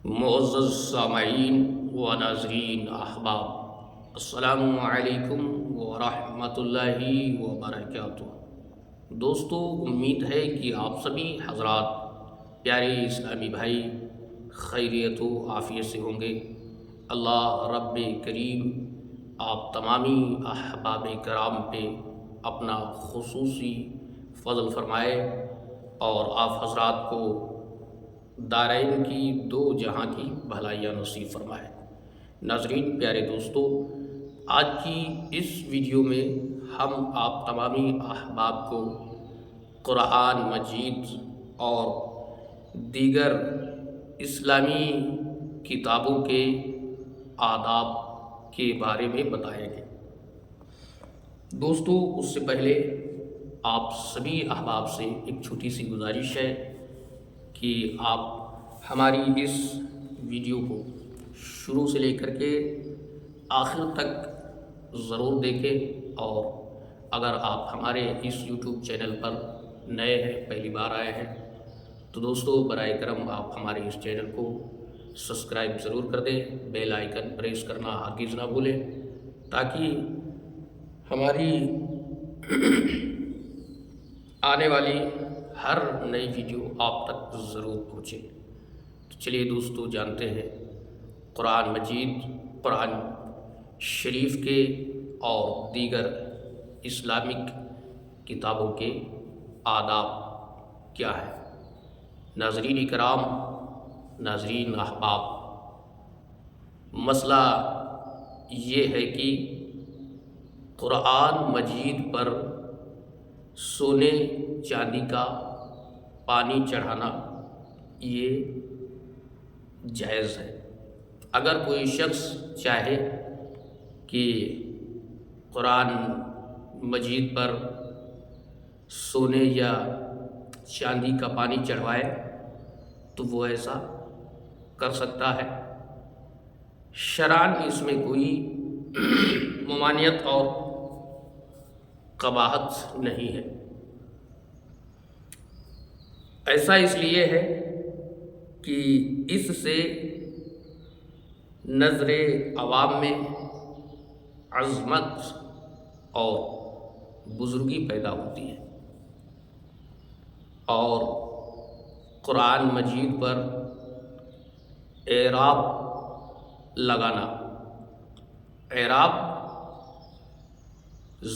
معزز سامعین و ناظرین احباب، السلام علیکم ورحمۃ اللہ وبرکاتہ۔ دوستو، امید ہے کہ آپ سبھی حضرات پیارے اسلامی بھائی خیریت و عافیت سے ہوں گے۔ اللہ رب کریم آپ تمامی احباب کرام پہ اپنا خصوصی فضل فرمائے اور آپ حضرات کو دارین کی دو جہاں کی بھلائیاں نصیب فرمائے۔ ناظرین پیارے دوستو، آج کی اس ویڈیو میں ہم آپ تمامی احباب کو قرآن مجید اور دیگر اسلامی کتابوں کے آداب کے بارے میں بتائیں گے۔ دوستو، اس سے پہلے آپ سبھی احباب سے ایک چھوٹی سی گزارش ہے کہ آپ ہماری اس ویڈیو کو شروع سے لے کر کے آخر تک ضرور دیکھیں، اور اگر آپ ہمارے اس یوٹیوب چینل پر نئے ہیں، پہلی بار آئے ہیں، تو دوستو برائے کرم آپ ہمارے اس چینل کو سبسکرائب ضرور کر دیں، بیل آئیکن پریس کرنا ہرگز نہ بھولیں، تاکہ ہماری آنے والی ہر نئی ویڈیو آپ تک ضرور پہنچے۔ تو چلیے دوستو، جانتے ہیں قرآن مجید، قرآن شریف کے اور دیگر اسلامک کتابوں کے آداب کیا ہے۔ ناظرین کرام، ناظرین احباب، مسئلہ یہ ہے کہ قرآن مجید پر سونے چاندی کا پانی چڑھانا یہ جائز ہے۔ اگر کوئی شخص چاہے کہ قرآن مجید پر سونے یا چاندی کا پانی چڑھوائے تو وہ ایسا کر سکتا ہے۔ شرعاً اس میں کوئی ممانعت اور قباحت نہیں ہے۔ ایسا اس لیے ہے کہ اس سے نظر عوام میں عظمت اور بزرگی پیدا ہوتی ہے، اور قرآن مجید پر اعراب لگانا، اعراب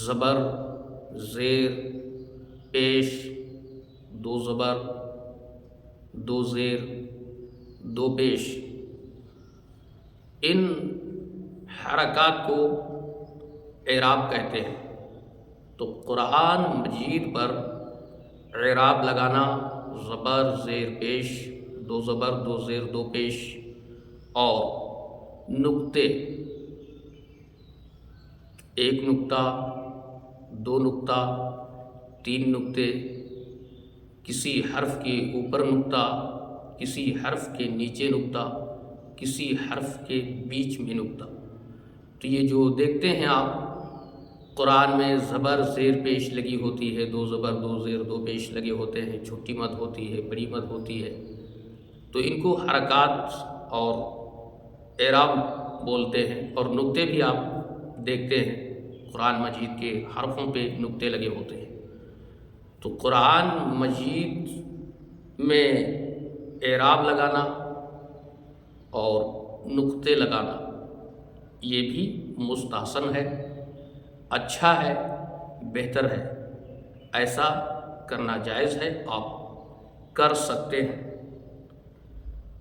زبر، زیر، پیش، دو زبر، دو زیر، دو پیش، ان حرکات کو اعراب کہتے ہیں۔ تو قرآن مجید پر اعراب لگانا، زبر، زیر، پیش، دو زبر، دو زیر، دو پیش، اور نقطے، ایک نقطہ، دو نقطہ، تین نقطے، کسی حرف کے اوپر نقطہ، کسی حرف کے نیچے نقطہ، کسی حرف کے بیچ میں نقطہ۔ تو یہ جو دیکھتے ہیں آپ قرآن میں زبر زیر پیش لگی ہوتی ہے، دو زبر دو زیر دو پیش لگے ہوتے ہیں، چھوٹی مد ہوتی ہے، بڑی مد ہوتی ہے، تو ان کو حرکات اور اعراب بولتے ہیں۔ اور نقطے بھی آپ دیکھتے ہیں، قرآن مجید کے حرفوں پہ نقطے لگے ہوتے ہیں۔ تو قرآن مجید میں اعراب لگانا اور نقطے لگانا یہ بھی مستحسن ہے، اچھا ہے، بہتر ہے، ایسا کرنا جائز ہے، آپ کر سکتے ہیں۔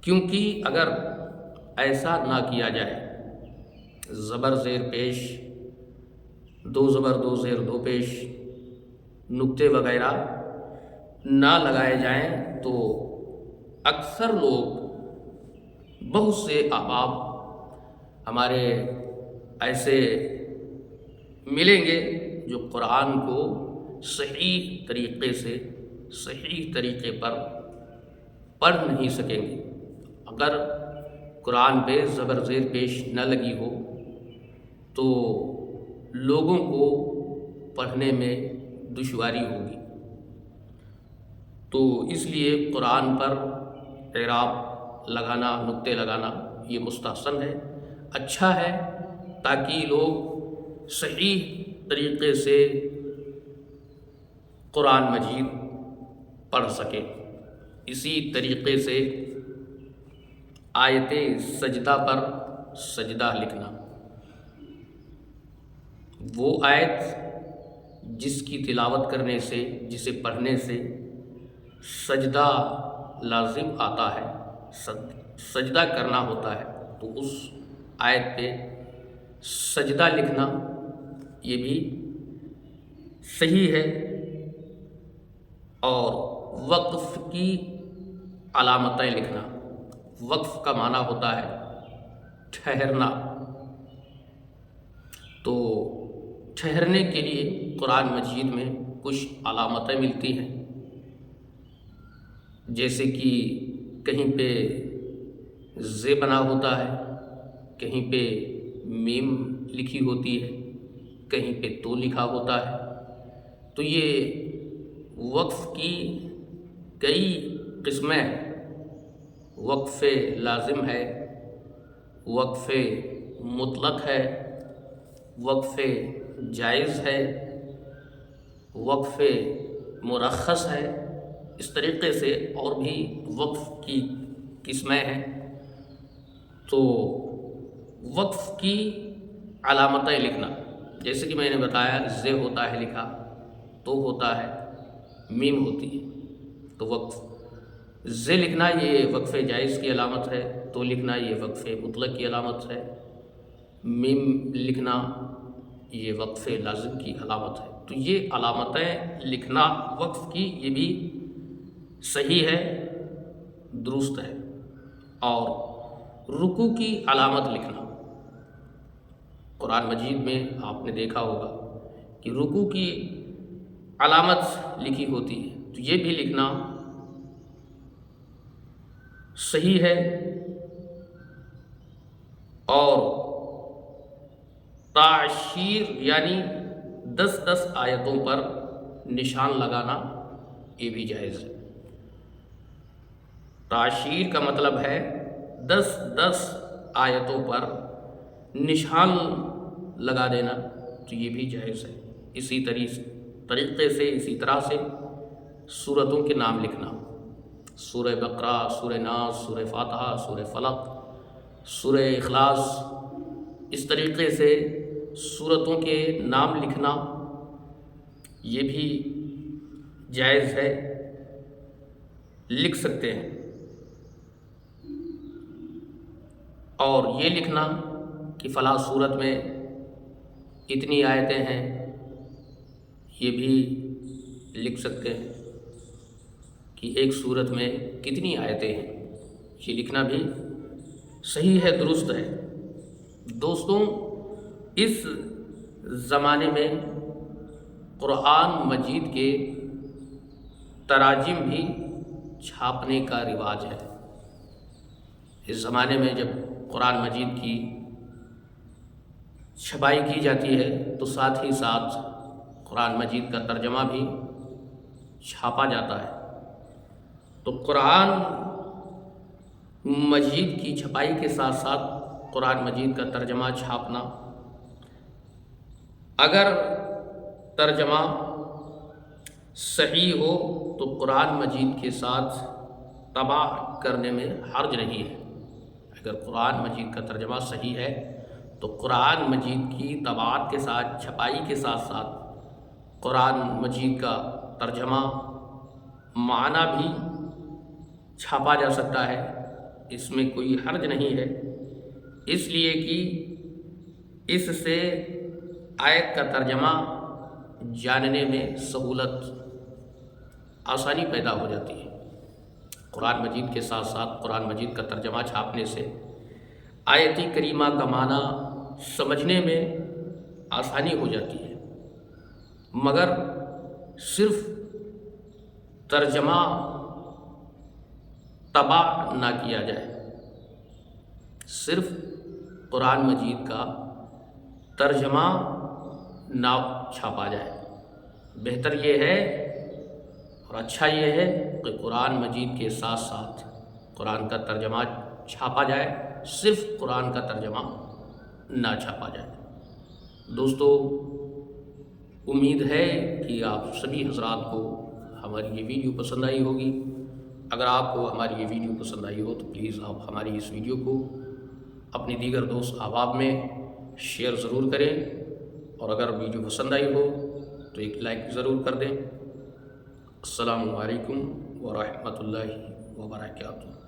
کیونکہ اگر ایسا نہ کیا جائے، زبر زیر پیش، دو زبر دو زیر دو پیش، نقطے وغیرہ نہ لگائے جائیں، تو اکثر لوگ، بہت سے احباب ہمارے ایسے ملیں گے جو قرآن کو صحیح طریقے سے، صحیح طریقے پر پڑھ نہیں سکیں گے۔ اگر قرآن پہ زبر زیر پیش نہ لگی ہو تو لوگوں کو پڑھنے میں دشواری ہوگی۔ تو اس لیے قرآن پر اعراب لگانا، نقطے لگانا یہ مستحسن ہے، اچھا ہے، تاکہ لوگ صحیح طریقے سے قرآن مجید پڑھ سکیں۔ اسی طریقے سے آیت سجدہ پر سجدہ لکھنا، وہ آیت جس کی تلاوت کرنے سے، جسے پڑھنے سے سجدہ لازم آتا ہے، سجدہ کرنا ہوتا ہے، تو اس آیت پہ سجدہ لکھنا یہ بھی صحیح ہے۔ اور وقف کی علامتیں لکھنا، وقف کا معنی ہوتا ہے ٹھہرنا، تو ٹھہرنے کے لیے قرآن مجید میں کچھ علامتیں ملتی ہیں، جیسے کہ کہیں پہ ز بنا ہوتا ہے، کہیں پہ میم لکھی ہوتی ہے، کہیں پہ تو لکھا ہوتا ہے، تو یہ وقف کی کئی قسمیں ہیں۔ وقف لازم ہے، وقف مطلق ہے، وقف جائز ہے، وقف مرخص ہے، اس طریقے سے اور بھی وقف کی قسمیں ہیں۔ تو وقف کی علامتیں لکھنا، جیسے کہ میں نے بتایا ز ہوتا ہے لکھا، تو ہوتا ہے، میم ہوتی ہے، تو وقف ز لکھنا یہ وقف جائز کی علامت ہے، تو لکھنا یہ وقف مطلق کی علامت ہے، میم لکھنا یہ وقف لازم کی علامت ہے۔ تو یہ علامتیں لکھنا وقف کی یہ بھی صحیح ہے، درست ہے۔ اور رکوع کی علامت لکھنا، قرآن مجید میں آپ نے دیکھا ہوگا کہ رکوع کی علامت لکھی ہوتی ہے، تو یہ بھی لکھنا صحیح ہے۔ اور تعشیر یعنی 10 آیتوں پر نشان لگانا یہ بھی جائز ہے۔ تعشیر کا مطلب ہے 10 آیتوں پر نشان لگا دینا، تو یہ بھی جائز ہے۔ اسی طریقے سے، اسی طرح سے سورتوں کے نام لکھنا، سورہ بقرہ، سورہ ناس، سورہ فاتحہ، سورہ فلق، سورہ اخلاص، اس طریقے سے سورتوں کے نام لکھنا یہ بھی جائز ہے، لکھ سکتے ہیں۔ اور یہ لکھنا کہ فلاں سورت میں اتنی آیتیں ہیں، یہ بھی لکھ سکتے ہیں کہ ایک سورت میں کتنی آیتیں ہیں، یہ لکھنا بھی صحیح ہے، درست ہے۔ دوستوں، اس زمانے میں قرآن مجید کے تراجم بھی چھاپنے کا رواج ہے۔ اس زمانے میں جب قرآن مجید کی چھپائی کی جاتی ہے تو ساتھ ہی ساتھ قرآن مجید کا ترجمہ بھی چھاپا جاتا ہے۔ تو قرآن مجید کی چھپائی کے ساتھ ساتھ قرآن مجید کا ترجمہ چھاپنا، اگر ترجمہ صحیح ہو تو قرآن مجید کے ساتھ طبع کرنے میں حرج نہیں ہے۔ اگر قرآن مجید کا ترجمہ صحیح ہے تو قرآن مجید کی طباعت کے ساتھ، چھپائی کے ساتھ ساتھ قرآن مجید کا ترجمہ معنی بھی چھاپا جا سکتا ہے، اس میں کوئی حرج نہیں ہے، اس لیے کہ اس سے آیت کا ترجمہ جاننے میں سہولت، آسانی پیدا ہو جاتی ہے۔ قرآن مجید کے ساتھ ساتھ قرآن مجید کا ترجمہ چھاپنے سے آیت کریمہ کا معنی سمجھنے میں آسانی ہو جاتی ہے۔ مگر صرف ترجمہ طبع نہ کیا جائے، صرف قرآن مجید کا ترجمہ نہ چھاپا جائے۔ بہتر یہ ہے اور اچھا یہ ہے کہ قرآن مجید کے ساتھ ساتھ قرآن کا ترجمہ چھاپا جائے، صرف قرآن کا ترجمہ نہ چھاپا جائے۔ دوستو، امید ہے کہ آپ سبھی حضرات کو ہماری یہ ویڈیو پسند آئی ہوگی۔ اگر آپ کو ہماری یہ ویڈیو پسند آئی ہو تو پلیز آپ ہماری اس ویڈیو کو اپنے دیگر دوست احباب میں شیئر ضرور کریں، اور اگر ویڈیو پسند آئی ہو تو ایک لائک ضرور کر دیں۔ السلام علیکم ورحمۃ اللہ وبرکاتہ۔